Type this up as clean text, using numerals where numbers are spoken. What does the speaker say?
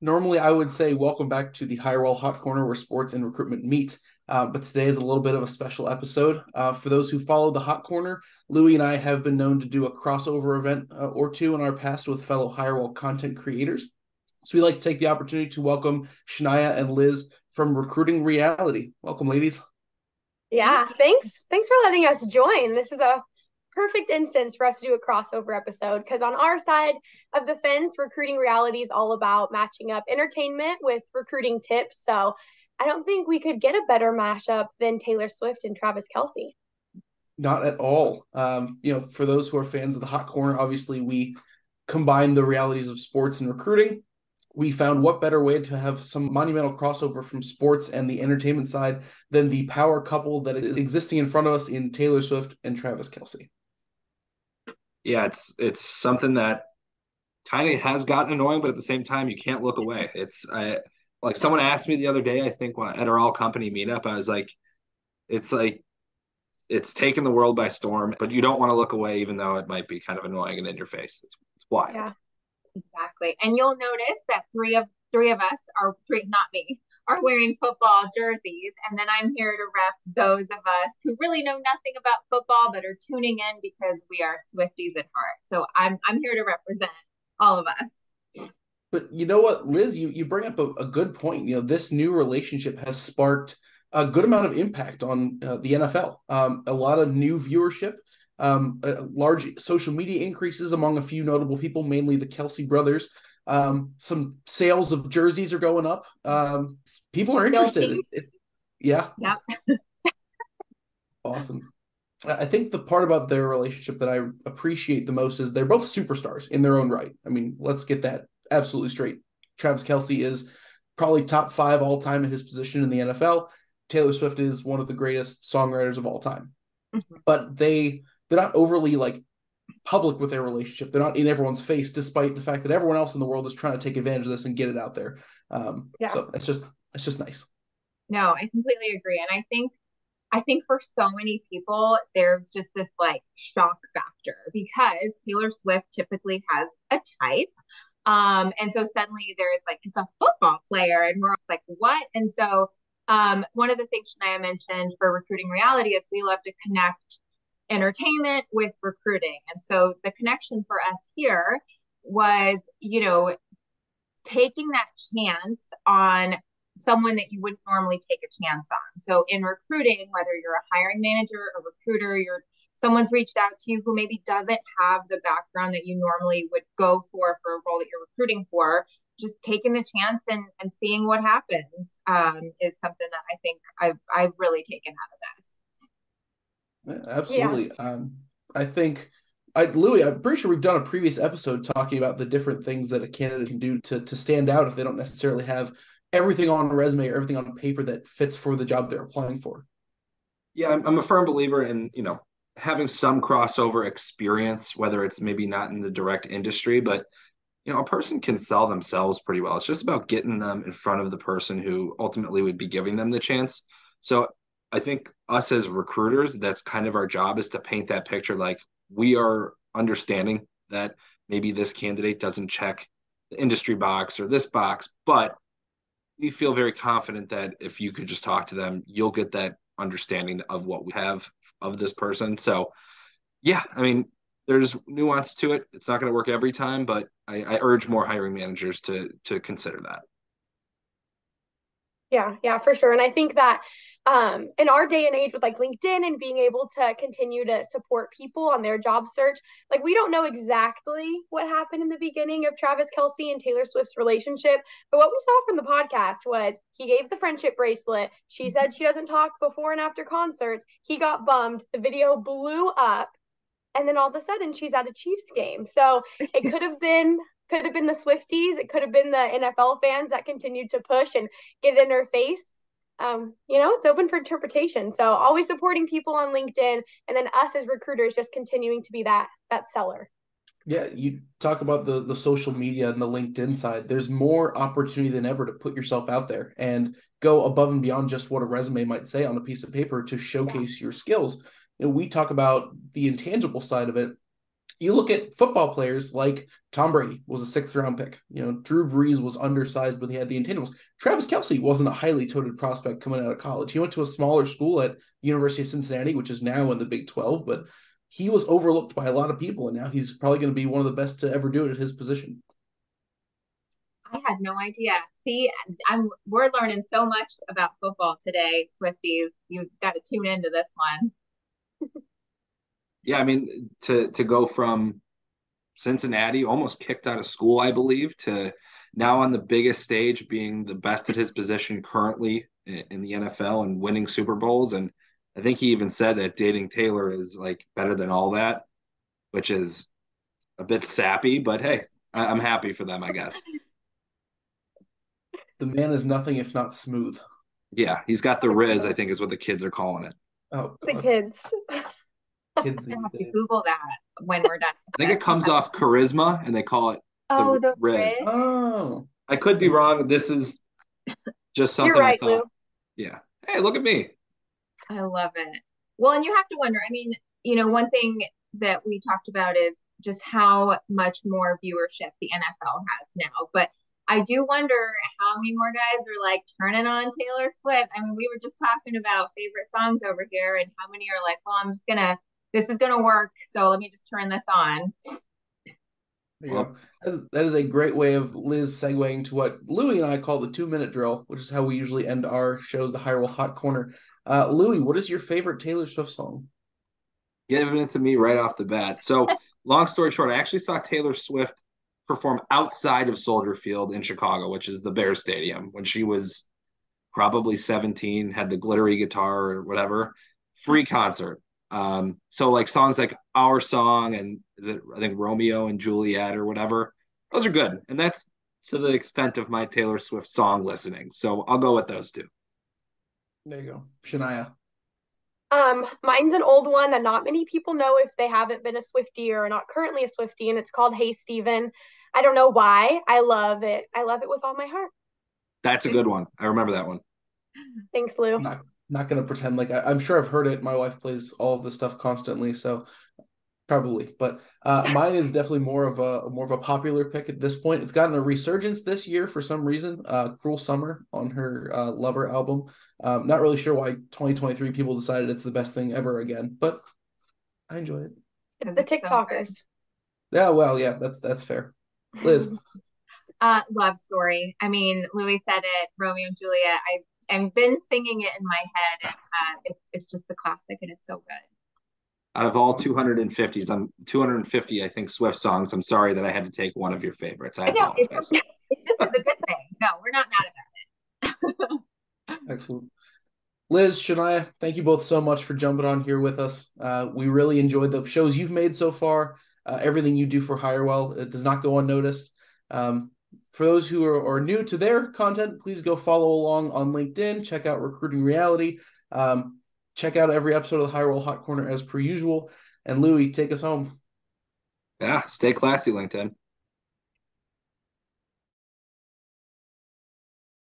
Normally, I would say welcome back to the Hirewell Hot Corner where sports and recruitment meet. But today is a little bit of a special episode. For those who follow the Hot Corner, Louie and I have been known to do a crossover event or two in our past with fellow Hirewell content creators. So we like to take the opportunity to welcome Shania and Liz from Recruiting Reality. Welcome, ladies. Yeah, thanks. Thanks for letting us join. This is a perfect instance for us to do a crossover episode because on our side of the fence, recruiting reality is all about matching up entertainment with recruiting tips. So I don't think we could get a better mashup than Taylor Swift and Travis Kelce. Not at all. For those who are fans of the Hot Corner, obviously we combine the realities of sports and recruiting. We found what better way to have some monumental crossover from sports and the entertainment side than the power couple that is existing in front of us in Taylor Swift and Travis Kelce. Yeah, it's something that kind of has gotten annoying, but at the same time, you can't look away. Like someone asked me the other day, I think at our all company meetup, I was like it's taken the world by storm, but you don't want to look away, even though it might be kind of annoying and in your face. It's wild. Yeah, Exactly. And you'll notice that three of us are three, not me, are wearing football jerseys. And then I'm here to rep those of us who really know nothing about football but are tuning in because we are Swifties at heart. So I'm here to represent all of us. But you know what, Liz, you bring up a good point. This new relationship has sparked a good amount of impact on the NFL. A lot of new viewership, large social media increases among a few notable people, mainly the Kelce brothers. Some sales of jerseys are going up. People are interested. Yeah. Yep. Awesome. I think the part about their relationship that I appreciate the most is they're both superstars in their own right. I mean, let's get that absolutely straight. Travis Kelce is probably top 5 all time in his position in the NFL. Taylor Swift is one of the greatest songwriters of all time. Mm-hmm. But they're not overly public with their relationship. They're not in everyone's face, despite the fact that everyone else in the world is trying to take advantage of this and get it out there. So it's just nice. No, I completely agree. And I think for so many people, there's just this shock factor because Taylor Swift typically has a type. And so suddenly there's it's a football player and we're like, what? And so one of the things Shania mentioned for Recruiting Reality is we love to connect entertainment with recruiting. And so the connection for us here was, taking that chance on someone that you wouldn't normally take a chance on. So in recruiting, whether you're a hiring manager, a recruiter, someone's reached out to you who maybe doesn't have the background that you normally would go for a role that you're recruiting for, just taking the chance and seeing what happens is something that I think I've really taken out of this. Yeah, absolutely. Yeah. I think Louie, I'm pretty sure we've done a previous episode talking about the different things that a candidate can do to stand out if they don't necessarily have everything on a resume or everything on paper that fits for the job they're applying for. Yeah, I'm a firm believer in, having some crossover experience, whether it's maybe not in the direct industry, but a person can sell themselves pretty well. It's just about getting them in front of the person who ultimately would be giving them the chance. So I think us as recruiters, that's kind of our job, is to paint that picture. We are understanding that maybe this candidate doesn't check the industry box or this box, but we feel very confident that if you could just talk to them, you'll get that understanding of what we have of this person. So yeah, I mean, there's nuance to it. It's not going to work every time, but I urge more hiring managers to consider that. Yeah, for sure. And I think that in our day and age with LinkedIn and being able to continue to support people on their job search, we don't know exactly what happened in the beginning of Travis Kelce and Taylor Swift's relationship. But what we saw from the podcast was he gave the friendship bracelet. She said she doesn't talk before and after concerts. He got bummed. The video blew up. And then all of a sudden she's at a Chiefs game. So it could have been the Swifties. It could have been the NFL fans that continued to push and get in her face. It's open for interpretation. So always supporting people on LinkedIn, and then us as recruiters just continuing to be that seller. Yeah, you talk about the social media and the LinkedIn side. There's more opportunity than ever to put yourself out there and go above and beyond just what a resume might say on a piece of paper to showcase your skills. We talk about the intangible side of it. You look at football players like Tom Brady was a 6th-round pick. Drew Brees was undersized, but he had the intangibles. Travis Kelce wasn't a highly touted prospect coming out of college. He went to a smaller school at University of Cincinnati, which is now in the Big 12, but he was overlooked by a lot of people, and now he's probably going to be one of the best to ever do it at his position. I had no idea. See, we're learning so much about football today, Swifties. You've got to tune into this one. Yeah, I mean, to go from Cincinnati, almost kicked out of school, I believe, to now on the biggest stage, being the best at his position currently in the NFL and winning Super Bowls. And I think he even said that dating Taylor is like better than all that, which is a bit sappy, but hey, I'm happy for them, I guess. The man is nothing if not smooth. Yeah, he's got the Riz, I think is what the kids are calling it. Oh, the kids. Kids I have to Google that when we're done. I think it comes off charisma, and they call it the Riz. Oh, I could be wrong. This is just something You're right, I thought. Lou. Yeah. Hey, look at me. I love it. Well, and you have to wonder, I mean, one thing that we talked about is just how much more viewership the NFL has now. But I do wonder how many more guys are like turning on Taylor Swift. I mean, we were just talking about favorite songs over here, and how many are like, well, this is gonna work, so let me just turn this on. There you go. That is a great way of Liz segueing to what Louie and I call the 2-minute drill, which is how we usually end our shows, the Hirewell Hot Corner. Louie, what is your favorite Taylor Swift song? Giving it to me right off the bat. So, long story short, I actually saw Taylor Swift perform outside of Soldier Field in Chicago, which is the Bears Stadium, when she was probably 17, had the glittery guitar or whatever. Free concert. So like songs like Our Song and I think Romeo and Juliet or whatever, those are good. And that's to the extent of my Taylor Swift song listening. So I'll go with those two. There you go. Shania. Mine's an old one that not many people know if they haven't been a Swiftie or not currently a Swiftie, and it's called Hey Stephen. I don't know why. I love it. I love it with all my heart. That's a good one. I remember that one. Thanks, Lou. Not going to pretend like I'm sure I've heard it. My wife plays all of this stuff constantly, so probably. But mine is definitely more of a popular pick at this point. It's gotten a resurgence this year for some reason. Cruel Summer on her Lover album. Not really sure why 2023 people decided it's the best thing ever again, but I enjoy it. It's the TikTokers. Yeah, well, yeah, that's fair. Liz. Love Story. I mean, Louis said it, Romeo and Juliet. I've been singing it in my head. It's just a classic, and it's so good. Out of all 250s, I'm 250, I think, Swift songs. I'm sorry that I had to take one of your favorites. I apologize. It's okay. This is a good thing. No, we're not mad at that. Excellent. Liz, Shania, thank you both so much for jumping on here with us. We really enjoyed the shows you've made so far. Everything you do for Hirewell, it does not go unnoticed. For those who are new to their content, please go follow along on LinkedIn. Check out Recruiting Reality. Check out every episode of the Hirewell Hot Corner as per usual. And Louie, take us home. Yeah, stay classy, LinkedIn.